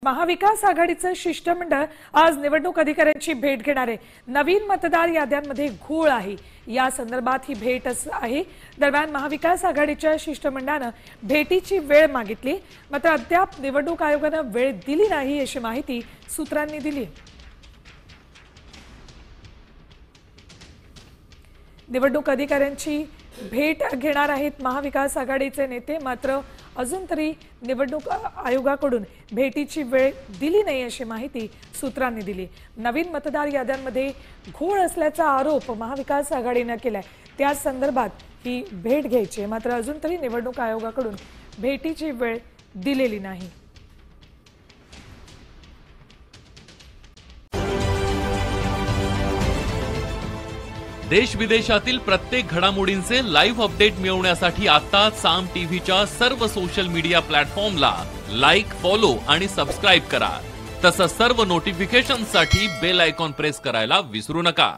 महाविकास आघाडीचं शिष्टमंडळ आज निवडणूक अधिकाऱ्यांची भेट घेणार आहे। नवीन मतदार याद्यांमध्ये घोळ आहे, या संदर्भात ही भेट आहे। दरम्यान महाविकास आघाडीच्या शिष्टमंडळानं भेटीची वेळ मागितली, मात्र अद्याप निवडणूक आयोगानं वेळ दिली नाही अशी माहिती सूत्रांनी दिली। निवडणूक अधिकाऱ्यांची भेट घेणार आहेत महाविकास आघाडीचे नेते, मात्र अजून तरी निवडणूक आयोगाकडून भेटीची वेळ दिली नाही अशी माहिती सूत्रांनी दिली। नवीन मतदार याद्यांमध्ये घोळ असल्याचा आरोप महाविकास आघाडीने केलाय, त्या संदर्भात ही भेट घ्यायची, मात्र अजून तरी निवडणूक आयोगाकडून भेटीची वेळ दिलेली नाही। देश विदेशातील प्रत्येक घडामोडींचे लाईव्ह अपडेट मिळवण्यासाठी आता साम टीव्हीच्या सर्व सोशल मीडिया प्लॅटफॉर्मला लाईक, फॉलो आणि सबस्क्राइब करा। तसंच सर्व नोटिफिकेशनसाठी बेल आयकॉन प्रेस करायला विसरू नका।